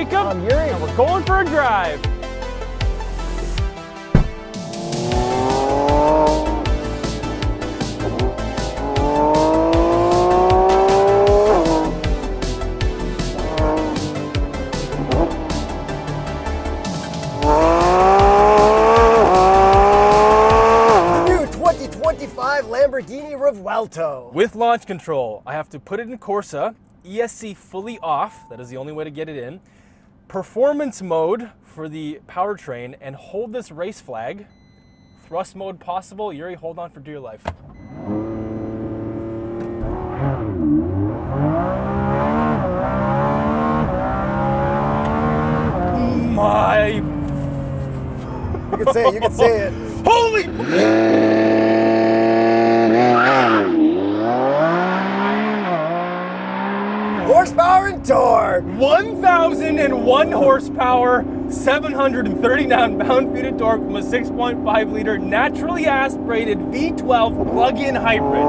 Jacob. I'm Yuri. And we're going for a drive. Lamborghini Revuelto. With launch control, I have to put it in Corsa, ESC fully off, that is the only way to get it in, performance mode for the powertrain, and hold this race flag. Thrust mode possible. Yuri, hold on for dear life. My... You can say it, you can say it. Holy... Horsepower and torque. 1,001 horsepower, 739 pound-feet of torque from a 6.5 liter naturally aspirated V12 plug-in hybrid.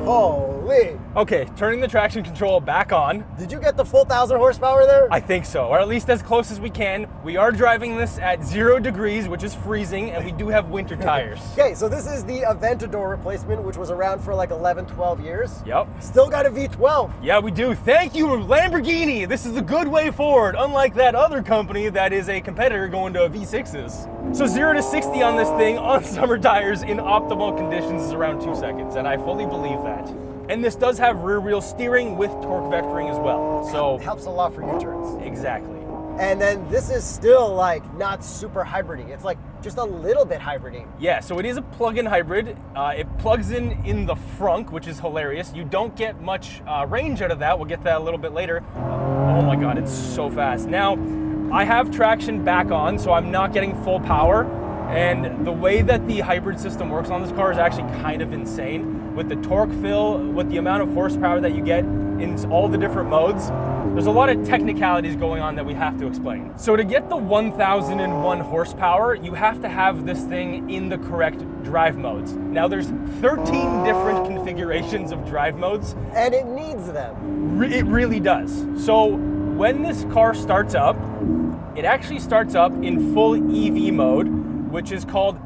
Holy. Okay, turning the traction control back on. Did you get the full 1,000 horsepower there? I think so, or at least as close as we can. We are driving this at 0 degrees, which is freezing, and we do have winter tires. Okay, so this is the Aventador replacement, which was around for like 11, 12 years. Yep. Still got a V12. Yeah, we do. Thank you, Lamborghini. This is the good way forward, unlike that other company that is a competitor going to V6s. So 0 to 60 on this thing on summer tires in optimal conditions is around 2 seconds, and I fully believe that. And this does have rear wheel steering with torque vectoring as well. So it helps a lot for U-turns. Exactly. And then this is still like not super hybridy. It's like just a little bit hybridy. Yeah, so it is a plug-in hybrid. It plugs in the frunk, which is hilarious. You don't get much range out of that. We'll get that a little bit later. Oh my God, it's so fast. Now, I have traction back on, so I'm not getting full power. And the way that the hybrid system works on this car is actually kind of insane. With the torque fill, with the amount of horsepower that you get in all the different modes, there's a lot of technicalities going on that we have to explain. So to get the 1,001 horsepower, you have to have this thing in the correct drive modes. Now there's 13 different configurations of drive modes. And it needs them. It really does. So when this car starts up, it actually starts up in full EV mode, which is called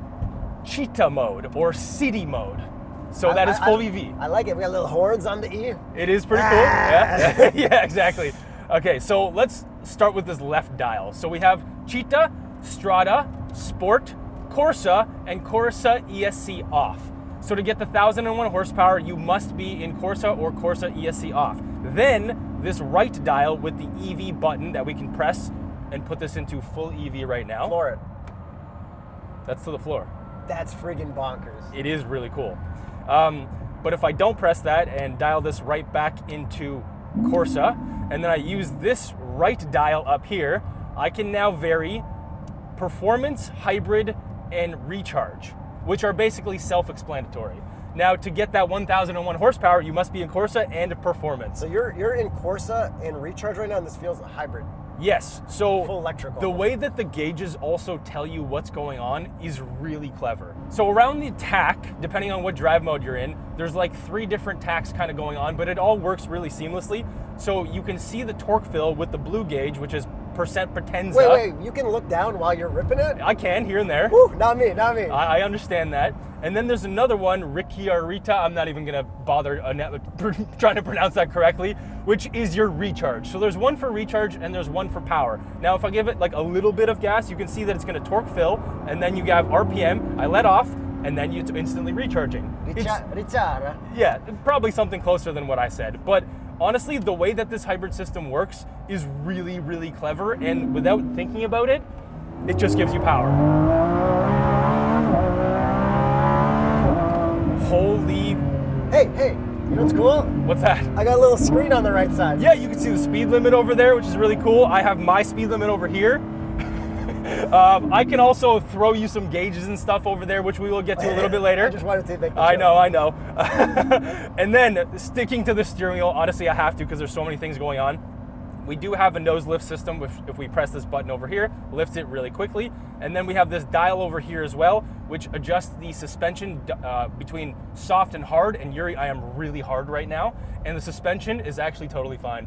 cheetah mode or city mode. So that is full EV. I like it. We got little horns on the E. It is pretty cool. Yeah. Yeah, exactly. Okay, so let's start with this left dial. So we have Cheetah, Strada, Sport, Corsa, and Corsa ESC off. So to get the 1,001 horsepower, you must be in Corsa or Corsa ESC off. Then this right dial with the EV button that we can press and put this into full EV right now. Floor it. That's to the floor. That's friggin' bonkers. It is really cool. But if I don't press that and dial this right back into Corsa, and then I use this right dial up here, I can now vary performance, hybrid, and recharge, which are basically self-explanatory. Now, to get that 1,001 horsepower, you must be in Corsa and performance. So you're in Corsa and recharge right now, and this feels hybrid. Yes, so full electric the way that the gauges also tell you what's going on is really clever. So around the tach, depending on what drive mode you're in, there's like 3 different tachs kind of going on, but it all works really seamlessly. So you can see the torque fill with the blue gauge, which is percent Potenza. Wait, you can look down while you're ripping it? I can, here and there. Woo, not me. I understand that. And then there's another one, Ricky or Rita, I'm not even gonna bother trying to pronounce that correctly, which is your recharge. So there's one for recharge and there's one for power. Now if I give it like a little bit of gas, you can see that it's gonna torque fill, and then you have RPM, I let off, and then it's instantly recharging. Yeah, probably something closer than what I said. But honestly, the way that this hybrid system works is really, really clever, and without thinking about it, it just gives you power. Holy... Hey, you know what's cool? What's that? I got a little screen on the right side. Yeah, you can see the speed limit over there, which is really cool. I have my speed limit over here. I can also throw you some gauges and stuff over there, which we will get to a little bit later. I just wanted to make the I know. And then, sticking to the steering wheel, honestly, I have to because there's so many things going on. We do have a nose lift system. If we press this button over here, lifts it really quickly. And then we have this dial over here as well, which adjusts the suspension between soft and hard. And Yuri, I am really hard right now. And the suspension is actually totally fine.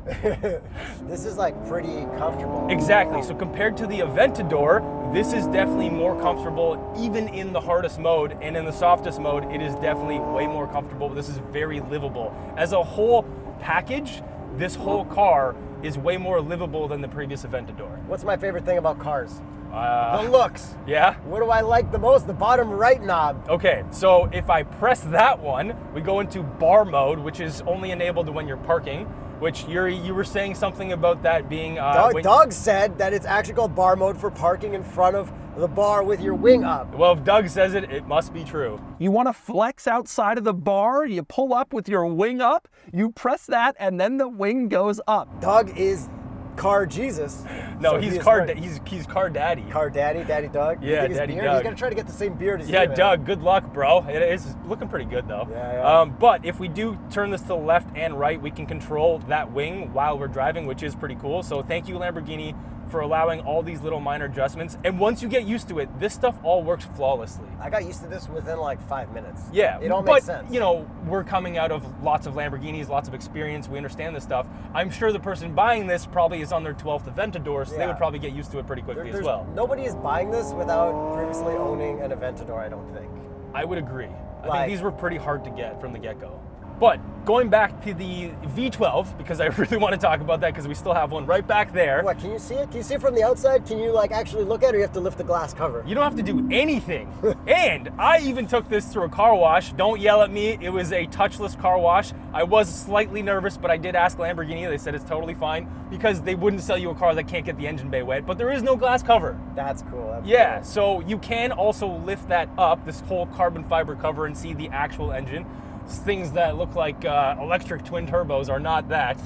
This is like pretty comfortable. Exactly. So compared to the Aventador, this is definitely more comfortable even in the hardest mode. And in the softest mode, it is definitely way more comfortable. This is very livable. As a whole package, this whole car is way more livable than the previous Aventador. What's my favorite thing about cars? The looks. Yeah? What do I like the most? The bottom right knob. Okay, so if I press that one, we go into bar mode, which is only enabled when you're parking, which Yuri, you were saying something about that being... Doug said that it's actually called bar mode for parking in front of the bar with your wing up. Well, if Doug says it, it must be true. You want to flex outside of the bar, you pull up with your wing up, you press that, and then the wing goes up. Doug is car Jesus. No, so he's he car is car daddy. Car daddy, Daddy Doug. Yeah, Daddy Daddy Doug. Doug. He's gonna try to get the same beard as you. Yeah, man. Doug, good luck, bro. It is looking pretty good though. Yeah. But if we do turn this to the left and right, we can control that wing while we're driving, which is pretty cool. So thank you, Lamborghini, for allowing all these little minor adjustments. And once you get used to it, this stuff all works flawlessly. I got used to this within like 5 minutes. Yeah, it all makes sense. But you know, we're coming out of lots of Lamborghinis, lots of experience. We understand this stuff. I'm sure the person buying this probably is on their 12th Aventador, so they would probably get used to it pretty quickly as well. Nobody is buying this without previously owning an Aventador, I don't think. I would agree. I think these were pretty hard to get from the get-go. But going back to the V12, because I really want to talk about that because we still have one right back there. What, can you see it? Can you see it from the outside? Can you like actually look at it, or you have to lift the glass cover? You don't have to do anything. And I even took this through a car wash. Don't yell at me. It was a touchless car wash. I was slightly nervous, but I did ask Lamborghini. They said it's totally fine because they wouldn't sell you a car that can't get the engine bay wet, but there is no glass cover. That's cool. Yeah, cool. so you can also lift that up, this whole carbon fiber cover, and see the actual engine. Things that look like electric twin turbos are not that.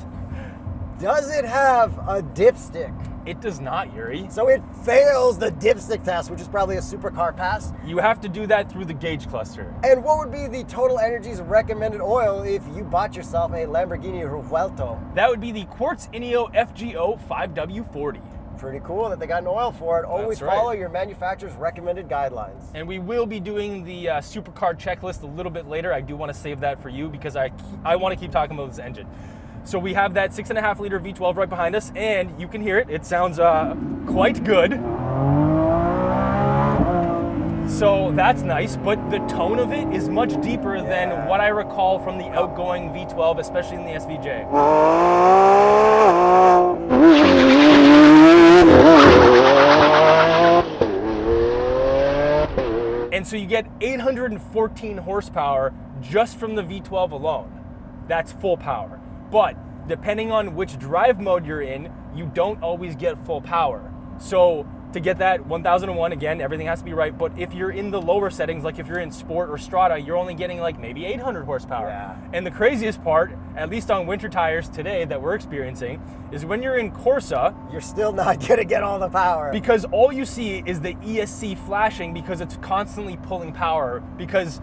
Does it have a dipstick? It does not, Yuri. So it fails the dipstick test, which is probably a supercar pass. You have to do that through the gauge cluster. And what would be the TotalEnergies recommended oil if you bought yourself a Lamborghini Revuelto? That would be the Quartz Ineo FGO 5W40. Pretty cool that they got an oil for it. Always follow your manufacturer's recommended guidelines. And we will be doing the Supercar checklist a little bit later. I do want to save that for you because I want to keep talking about this engine. So we have that 6.5 liter V12 right behind us, and you can hear it. It sounds quite good. So that's nice, but the tone of it is much deeper than what I recall from the outgoing V12, especially in the SVJ. And so you get 814 horsepower just from the V12 alone. That's full power. But depending on which drive mode you're in, you don't always get full power. So to get that 1001, again, everything has to be right. But if you're in the lower settings, like if you're in Sport or Strata, you're only getting like maybe 800 horsepower. Yeah. And the craziest part, at least on winter tires today that we're experiencing, is when you're in Corsa, you're still not gonna get all the power. because all you see is the ESC flashing because it's constantly pulling power because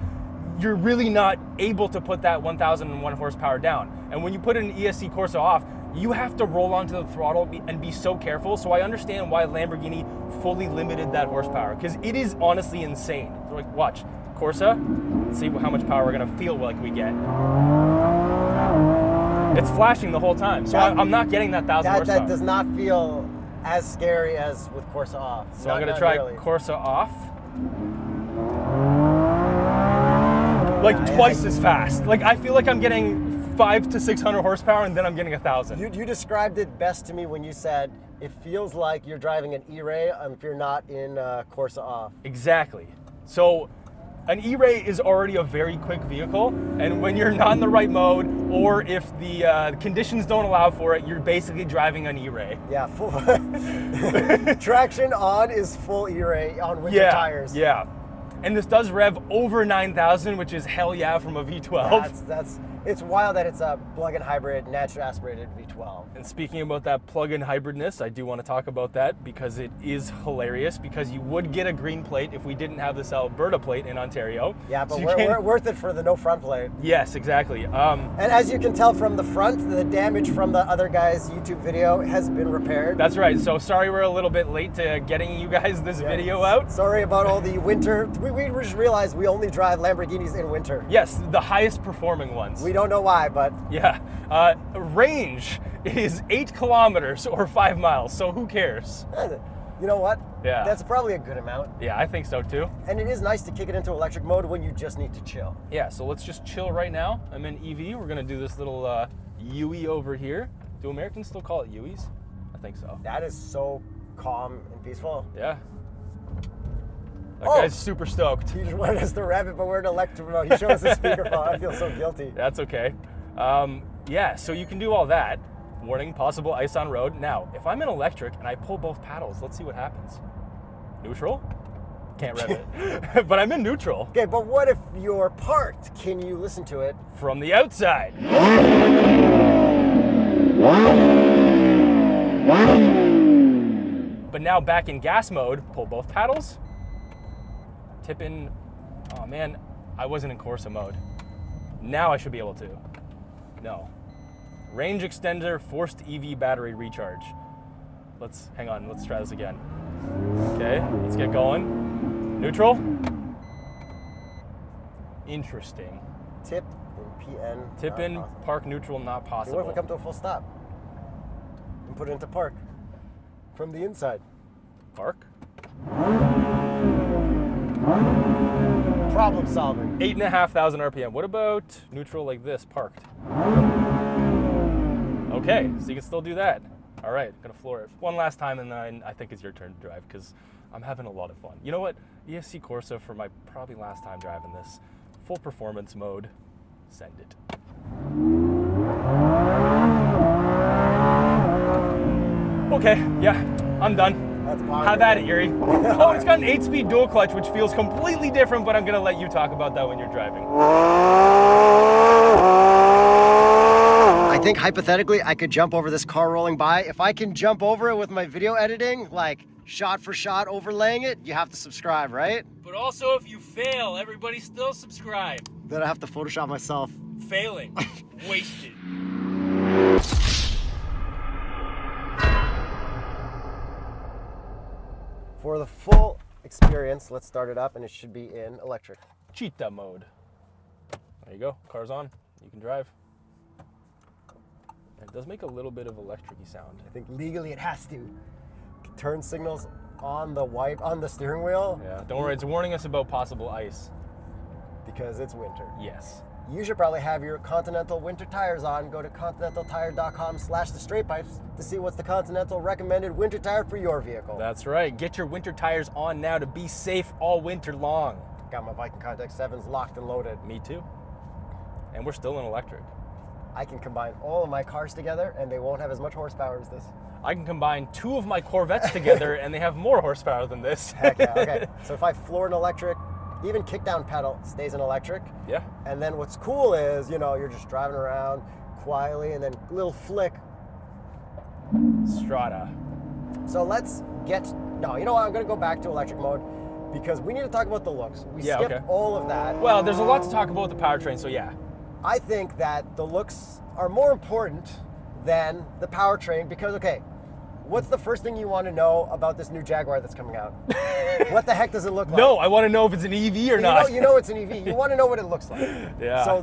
you're really not able to put that 1001 horsepower down. And when you put an ESC Corsa off, you have to roll onto the throttle and be so careful. So I understand why Lamborghini fully limited that horsepower, because it is honestly insane. So like, watch, Corsa, let's see how much power we're gonna feel like we get. It's flashing the whole time, so I'm not getting that 1,000 horsepower. That does not feel as scary as with Corsa off. So I'm gonna try Corsa off. Like twice as fast. Like I feel like I'm getting 500 to 600 horsepower and then I'm getting 1,000. You described it best to me when you said it feels like you're driving an E-Ray if you're not in Corsa off. Exactly. So an E-Ray is already a very quick vehicle, and when you're not in the right mode, or if the conditions don't allow for it, you're basically driving an E-Ray. Yeah, full traction on is full E-Ray on winter tires. Yeah. And this does rev over 9,000, which is hell yeah from a V12. It's wild that it's a plug-in hybrid, naturally aspirated V12. And speaking about that plug-in hybridness, I do want to talk about that because it is hilarious, because you would get a green plate if we didn't have this Alberta plate in Ontario. Yeah, but So you we're can't- worth it for the no front plate. Yes, exactly. And as you can tell from the front, the damage from the other guy's YouTube video has been repaired. That's right. So sorry we're a little bit late to getting you guys this video out. Sorry about all the winter. We just realized we only drive Lamborghinis in winter. Yes, the highest performing ones. We don't know why, but Yeah. Range is 8 kilometers or 5 miles, so who cares? you know what? Yeah. That's probably a good amount. Yeah, I think so too. And it is nice to kick it into electric mode when you just need to chill. Yeah, so let's just chill right now. I'm in EV. We're gonna do this little UE over here. Do Americans still call it UEs? I think so. That is so calm and peaceful. Yeah. That Oh! guy's super stoked. He just wanted us to rev it, but we're in electric mode. He showed us the speakerphone. I feel so guilty. That's okay. Yeah, so you can do all that. Warning, possible ice on road. Now, if I'm in electric and I pull both paddles, let's see what happens. Neutral? Can't rev it. But I'm in neutral. Okay, but what if you're parked? Can you listen to it? From the outside. But now back in gas mode, pull both paddles. Tip in, oh man, I wasn't in Corsa mode. Now I should be able to. No. Range extender, forced EV battery recharge. Hang on, let's try this again. Okay, let's get going. Neutral. Interesting. Tip in PN. Tip not in, possible. park neutral, not Okay, possible. what if we come to a full stop? And put it into park. From the inside. Park? Problem solving. 8,500 RPM. What about neutral like this, parked? Okay, so you can still do that. All right, gonna floor it one last time, and then I think it's your turn to drive because I'm having a lot of fun. You know what? ESC Corsa for my probably last time driving this. Full performance mode. Send it. Okay, yeah, I'm done. That's positive. Have at it, Yuri. Oh, it's got an 8-speed dual clutch, which feels completely different, but I'm gonna let you talk about that when you're driving. I think hypothetically I could jump over this car rolling by. If I can jump over it with my video editing, like shot for shot overlaying it, you have to subscribe, right? But also, if you fail, everybody still subscribe. Then I have to Photoshop myself. Failing. Wasted. For the full experience, let's start it up and it should be in electric. Cheetah mode. There you go. Car's on. You can drive. It does make a little bit of electric-y sound. I think legally it has to. Turn signals on the steering wheel Yeah, don't worry. It's warning us about possible ice. because it's winter. Yes. You should probably have your Continental winter tires on. Go to continentaltire.com/TheStraightPipes to see what's the Continental recommended winter tire for your vehicle. That's right. Get your winter tires on now to be safe all winter long. Got my Viking Contact 7s locked and loaded. Me too. And we're still in electric. I can combine all of my cars together and they won't have as much horsepower as this. I can combine 2 of my Corvettes together and they have more horsepower than this. Heck yeah, okay. So if I floor in electric, even kick down pedal stays in electric. Yeah. And then what's cool is, you're just driving around quietly and then little flick. Strata. So let's no, you know what? I'm gonna go back to electric mode because we need to talk about the looks. We Yeah, skipped okay. all of that. Well, there's a lot to talk about with the powertrain, so yeah. I think that the looks are more important than the powertrain because, okay, what's the first thing you want to know about this new Jaguar that's coming out? What the heck does it look like? No, I want to know if it's an EV or not. You know it's an EV. You want to know what it looks like. Yeah. So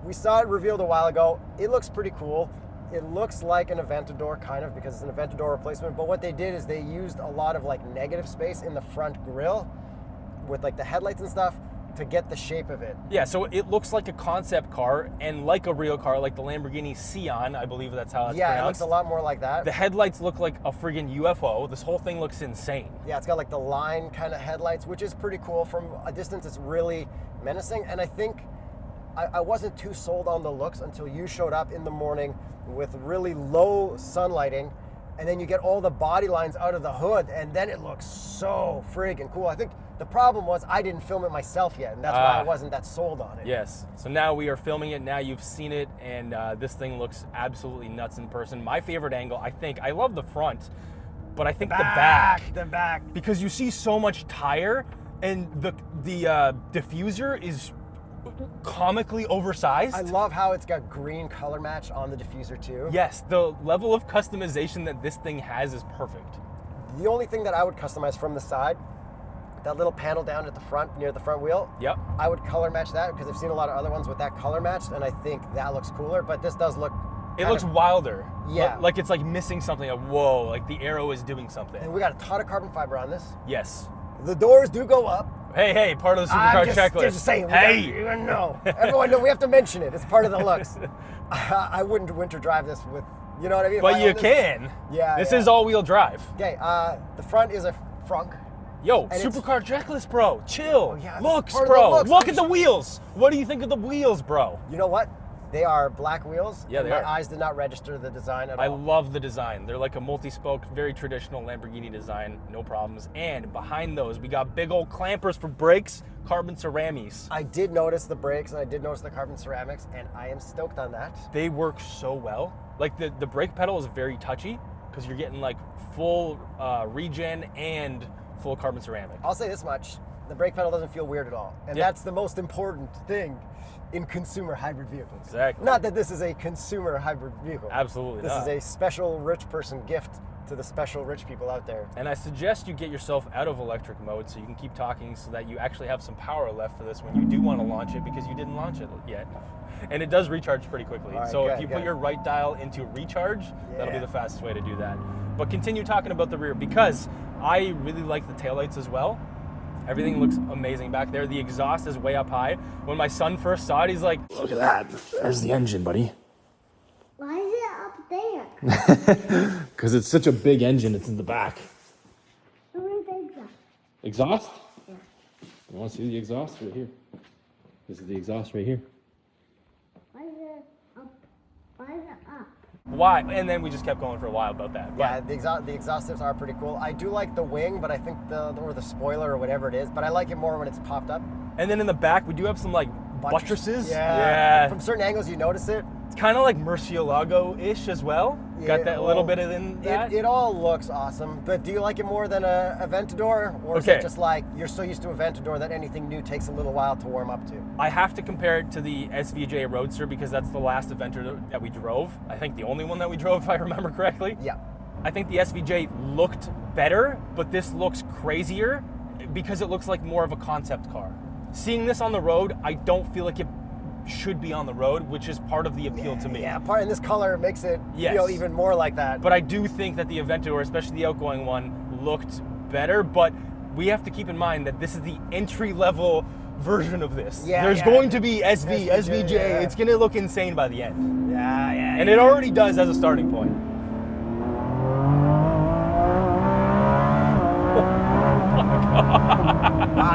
we saw it revealed a while ago. It looks pretty cool. It looks like an Aventador kind of because it's an Aventador replacement. But what they did is they used a lot of like negative space in the front grille with like the headlights and stuff to get the shape of it. Yeah, so it looks like a concept car and like a real car, like the Lamborghini Sion, I believe that's how it's Yeah, pronounced. it looks a lot more like that. The headlights look like a friggin' UFO. This whole thing looks insane. Yeah, it's got like the line kind of headlights, which is pretty cool. From a distance, it's really menacing. And I think I wasn't too sold on the looks until you showed up in the morning with really low sunlighting. And then you get all the body lines out of the hood, and then it looks so friggin' cool. I think The problem was I didn't film it myself yet, and that's why I wasn't that sold on it. Yes. So now we are filming it. Now you've seen it, and this thing looks absolutely nuts in person. My favorite angle, I love the front, but I think the back. Because you see so much tire, and the diffuser is comically oversized. I love how it's got green color match on the diffuser too. Yes, the level of customization that this thing has is perfect. The only thing that I would customize from the side, that little panel down at the front, near the front wheel, Yep. I would color match that because I've seen a lot of other ones with that color matched, and I think that looks cooler, but this does look It looks wilder. Yeah. Like it's like missing something. Like, whoa, like the arrow is doing something. And we got a ton of carbon fiber on this. Yes. The doors do go up. Hey, part of the Supercar checklist. Just saying. Hey! No. Everyone know we have to mention it. It's part of the looks. I wouldn't winter drive this with, you know what I mean? But you can. Yeah. This is all-wheel drive. Okay, the front is a frunk. Yo, And Supercar checklist, bro. Chill. Oh, yeah, looks, part of the bro. looks. Look at the wheels. What do you think of the wheels, bro? You know what? They are black wheels. Yeah, and they my are. eyes did not register the design at I all. love the design. They're like a multi-spoke, very traditional Lamborghini design, no problems. And behind those, we got big old clampers for brakes, carbon ceramics. I did notice the brakes and I did notice the carbon ceramics, and I am stoked on that. They work so well. Like the brake pedal is very touchy because you're getting like full regen and full carbon ceramic. I'll say this much. The brake pedal doesn't feel weird at all. And Yeah. that's the most important thing in consumer hybrid vehicles. Exactly. Not that this is a consumer hybrid vehicle. Absolutely This not. is a special rich person gift to the special rich people out there. And I suggest you get yourself out of electric mode so you can keep talking so that you actually have some power left for this when you do want to launch it, because you didn't launch it yet. And it does recharge pretty quickly. All right, So good, if you put good. your right dial into recharge, that'll be Yeah. the fastest way to do that. But continue talking about the rear, because I really like the taillights as well. Everything looks amazing back there. The exhaust is way up high. When my son first saw it, he's like, look at that. There's the engine, buddy. Why is it up there? Because it's such a big engine, it's in the back. Where's the exhaust? Exhaust? Yeah. You want to see the exhaust? Right here. This is the exhaust right here. Why is it up? Why is it up? Why? And then we just kept going for a while about that. Yeah, the exhaust tips are pretty cool. I do like the wing, but I think or the spoiler or whatever it is, but I like it more when it's popped up. And then in the back, we do have some like buttresses. Yeah. From certain angles, you notice it. It's kind of like Murcielago-ish as well. Got that little bit of that. It all looks awesome, but do you like it more than a Aventador? Or is Okay. it just like you're so used to Aventador that anything new takes a little while to warm up to? I have to compare it to the SVJ Roadster because that's the last Aventador that we drove. I think the only one that we drove, if I remember correctly. Yeah. I think the SVJ looked better, but this looks crazier because it looks like more of a concept car. Seeing this on the road, I don't feel like it should be on the road, which is part of the appeal to me. Yeah, and this color makes it Yes. feel even more like that. But I do think that the Aventador, especially the outgoing one, looked better. But we have to keep in mind that this is the entry-level version of this. Yeah, There's yeah. going to be SV, SVJ, SVJ. yeah. It's going to look insane by the end. yeah. And it already does as a starting point.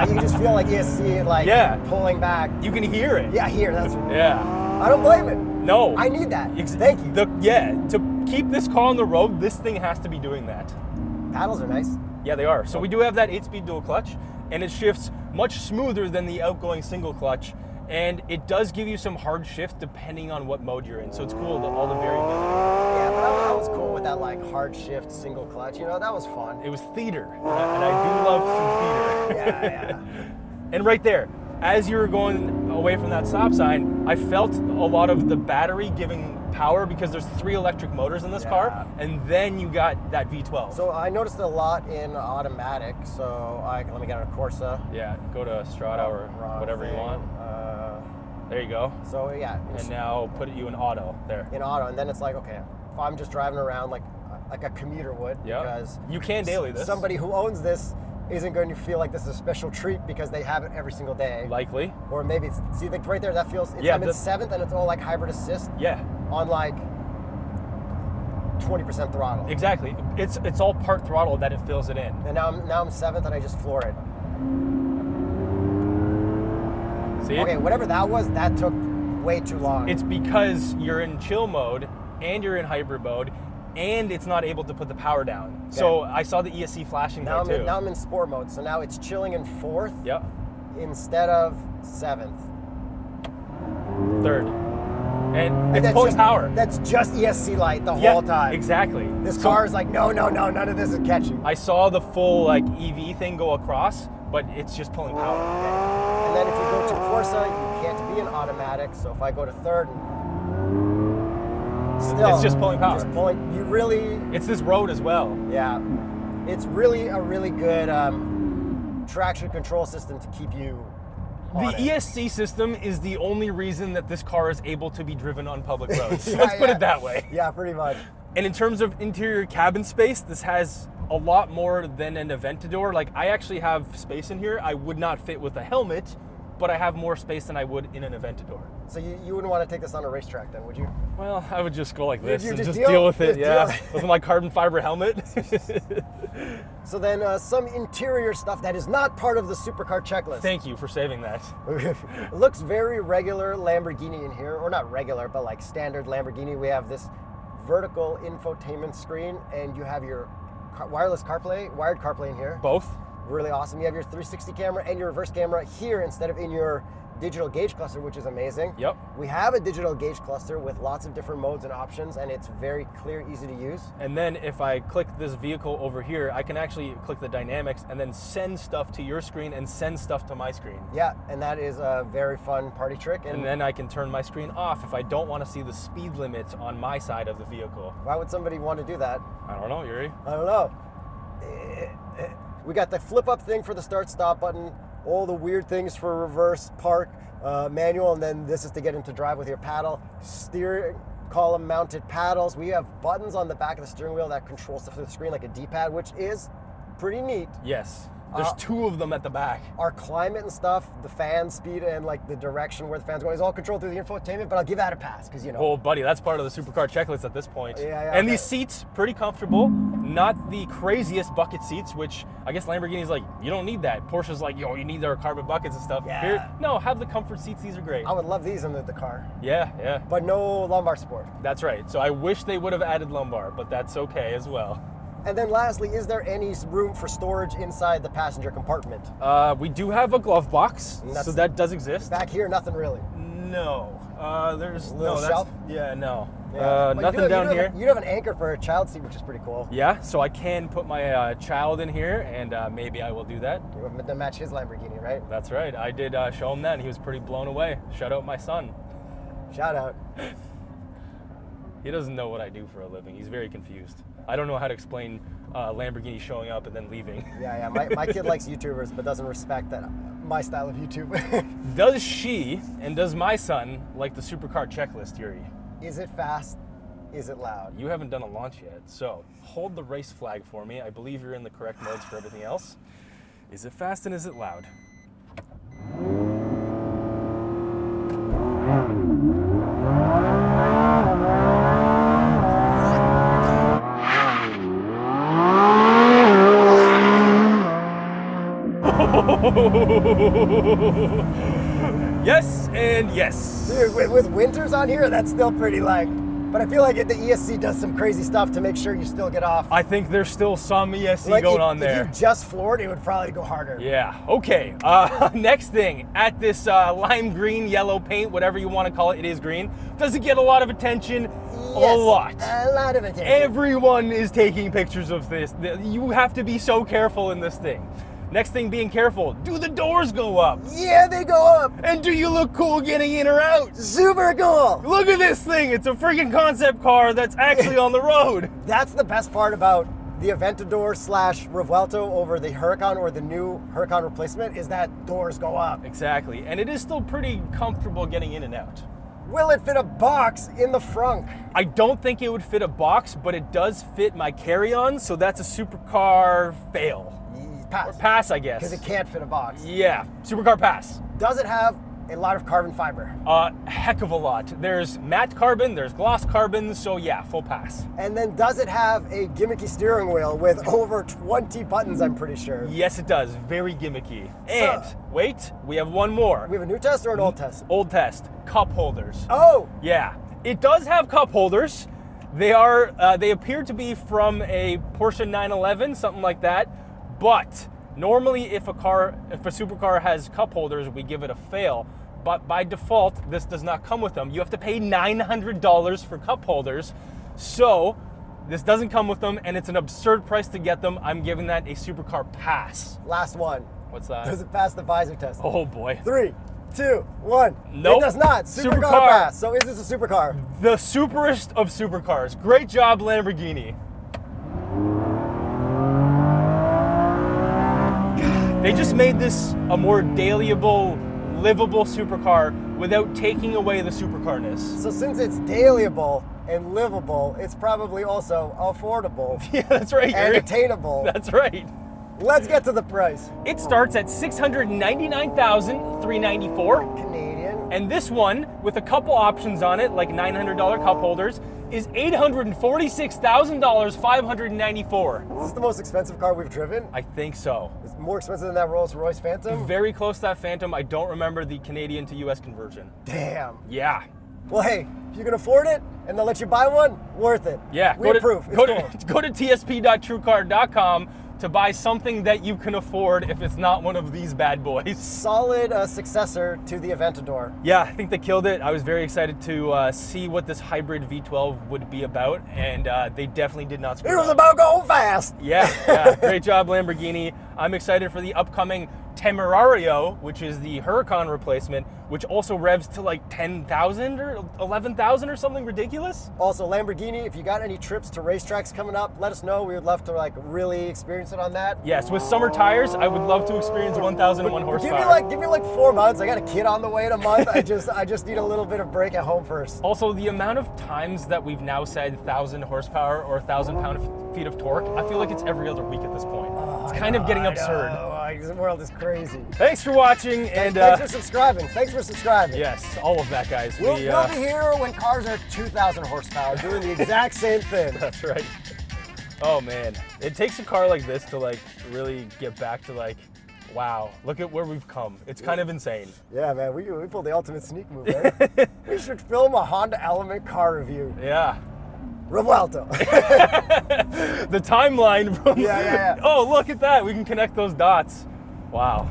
You can just feel like ESC like Yeah. pulling back. You can hear it. Yeah, here. That's. Yeah. I don't blame it. No. I need that. Thank you. To keep this car on the road, this thing has to be doing that. Paddles are nice. Yeah, they are. So we do have that 8-speed dual clutch, and it shifts much smoother than the outgoing single clutch, and it does give you some hard shift depending on what mode you're in. So it's cool, all the variability. Yeah, but I was cool with that like hard shift single clutch. You know, that was fun. It was theater, and I do love some theater. Yeah. And right there, as you were going away from that stop sign, I felt a lot of the battery giving power because there's 3 electric motors in this car, and then you got that V12. So I noticed a lot in automatic. So let me get on a Corsa. Yeah, go to Strada or Wrong whatever you thing. want. There you go. So yeah, And now put you in auto there. in auto, and then it's like, okay, if I'm just driving around like a commuter would, Yeah. because You can daily this. somebody who owns this isn't going to feel like this is a special treat because they have it every single day. Likely. Or maybe it's, see, like right there, that feels, Yeah, I'm in 7th and it's all like hybrid assist Yeah, on like 20% throttle. exactly. It's all part throttle that it fills it in. And now I'm 7th and I just floor it. See? Okay, whatever that was, that took way too long. It's because you're in chill mode and you're in hybrid mode and it's not able to put the power down. So I saw the ESC flashing Now there too. now I'm in sport mode, so now it's chilling in 4th Yep. instead of 7th. 3rd. And it's that's pulling just, power. That's just ESC light the Yeah, whole time. exactly. This So car is like, no, none of this is catching. I saw the full like EV thing go across, but it's just pulling power. And then if you go to Corsa, you can't be an automatic. So if I go to 3rd, still, It's just pulling power. Just pulling. You really, It's this road as well. yeah. It's really a really good traction control system to keep you on The it. ESC system is the only reason that this car is able to be driven on public roads. Yeah, Let's put yeah. it that way. Yeah, pretty much. And in terms of interior cabin space, this has a lot more than an Aventador. Like, I actually have space in here. I would not fit with a helmet, but I have more space than I would in an Aventador. So you wouldn't want to take this on a racetrack then, would you? Well, I would just go like this You and just just deal- deal with it, just yeah. deal. With my carbon fiber helmet. So then some interior stuff that is not part of the supercar checklist. Thank you for saving that. It looks very regular Lamborghini in here, or not regular, but like standard Lamborghini. We have this vertical infotainment screen, and you have your wired CarPlay in here. Both? Really awesome. You have your 360 camera and your reverse camera here instead of in your digital gauge cluster, which is amazing. Yep. We have a digital gauge cluster with lots of different modes and options, and it's very clear, easy to use. And then if I click this vehicle over here, I can actually click the dynamics and then send stuff to your screen and send stuff to my screen. Yeah, and that is a very fun party trick. And then I can turn my screen off if I don't want to see the speed limit on my side of the vehicle. Why would somebody want to do that? I don't know, Yuri. I don't know. We got the flip up thing for the start stop button, all the weird things for reverse, park, manual, and then this is to get into drive with your paddle, steering column mounted paddles. We have buttons on the back of the steering wheel that control stuff through the screen like a D-pad, which is pretty neat. Yes. There's two of them at the back. Our climate and stuff, the fan speed and like the direction where the fan's going is all controlled through the infotainment, but I'll give that a pass because, you know. Oh, buddy, that's part of the supercar checklist at this point. Yeah, and okay. these seats, pretty comfortable. Not the craziest bucket seats, which I guess Lamborghini's like, you don't need that. Porsche's like, yo, you need their carbon buckets and stuff. Yeah. Here, no, have the comfort seats. These are great. I would love these in the car, Yeah, yeah. but no lumbar support. That's right. So I wish they would have added lumbar, but that's okay as well. And then lastly, is there any room for storage inside the passenger compartment? We do have a glove box, And that's- so that does exist. Back here, nothing really. No, there's Little no. shelf? Yeah, no. But you Nothing do- down you do here. have you have an anchor for a child seat, which is pretty cool. Yeah, so I can put my child in here, and maybe I will do that. To match his Lamborghini, right? That's right. I did show him that, and he was pretty blown away. Shout out my son. Shout out. He doesn't know what I do for a living. He's very confused. I don't know how to explain Lamborghini showing up and then leaving. Yeah. My kid likes YouTubers, but doesn't respect that my style of YouTube. Does she and does my son like the supercar checklist, Yuri? Is it fast? Is it loud? You haven't done a launch yet, so hold the race flag for me. I believe you're in the correct modes for everything else. Is it fast and is it loud? Yes and yes. Dude, with winters on here, that's still pretty like. But I feel like the ESC does some crazy stuff to make sure you still get off. I think there's still some ESC Like, going if, on there. If you just floored, it would probably go harder. Yeah, okay. Next thing, at this lime green, yellow paint, whatever you want to call it, it is green. Does it get a lot of attention? Yes, A lot. A lot of attention. Everyone is taking pictures of this. You have to be so careful in this thing. Next thing, being careful. Do the doors go up? Yeah, they go up. And do you look cool getting in or out? Super cool. Look at this thing. It's a freaking concept car that's actually on the road. That's the best part about the Aventador / Revuelto over the Huracan or the new Huracan replacement is that doors go up. Exactly. And it is still pretty comfortable getting in and out. Will it fit a box in the frunk? I don't think it would fit a box, but it does fit my carry-on, so that's a supercar fail. Pass. Pass, I guess. Because it can't fit a box. Yeah, supercar pass. Does it have a lot of carbon fiber? Heck of a lot. There's matte carbon, there's gloss carbon, so yeah, full pass. And then does it have a gimmicky steering wheel with over 20 buttons, I'm pretty sure? Yes, it does. Very gimmicky. And wait, we have one more. We have a new test or an old test? Old test. Cup holders. Oh! Yeah, it does have cup holders. They appear to be from a Porsche 911, something like that. But normally, if a supercar has cup holders, we give it a fail. But by default, this does not come with them. You have to pay $900 for cup holders. So this doesn't come with them, and it's an absurd price to get them. I'm giving that a supercar pass. Last one. What's that? Does it pass the visor test? Oh boy. 3, 2, 1. Nope. It does not. Supercar pass. So is this a supercar? The superest of supercars. Great job, Lamborghini. They just made this a more dailyable, livable supercar without taking away the supercarness. So since it's dailyable and livable, it's probably also affordable. Yeah, that's right. And Yuri. attainable. That's right. Let's get to the price. It starts at $699,394. Canadian. And this one, with a couple options on it, like $900 cup holders, is $846,594. Is this the most expensive car we've driven? I think so. It's more expensive than that Rolls-Royce Phantom? Very close to that Phantom. I don't remember the Canadian to US conversion. Damn. Yeah. Well, hey, if you can afford it and they'll let you buy one, worth it. Yeah. We approve. It's Go cool. to tsp.truecar.com to buy something that you can afford if it's not one of these bad boys. Solid successor to the Aventador. Yeah, I think they killed it. I was very excited to see what this hybrid V12 would be about, and they definitely did not screw It was up. about going fast. Yeah, great job, Lamborghini. I'm excited for the upcoming Temerario, which is the Huracan replacement, which also revs to like 10,000 or 11,000 or something ridiculous. Also, Lamborghini, if you got any trips to racetracks coming up, let us know. We would love to like really experience it on that. Yes, with summer tires, I would love to experience 1,001 horsepower. Give me like 4 months. I got a kid on the way in a month. I just need a little bit of break at home first. Also, the amount of times that we've now said 1,000 horsepower or 1,000 pound-feet of torque, I feel like it's every other week at this point. It's kind of getting absurd. The world is crazy. Thanks for watching, and thanks for subscribing. Thanks for subscribing. yes, all of that, guys. We'll be here when cars are 2,000 horsepower, doing the exact same thing. That's right. Oh man, it takes a car like this to like really get back to like, wow, look at where we've come. It's kind of insane. Yeah, man, we pulled the ultimate sneak move, right? We should film a Honda Element car review. Yeah. Revuelto. The timeline from. Yeah. Oh, look at that. We can connect those dots. Wow.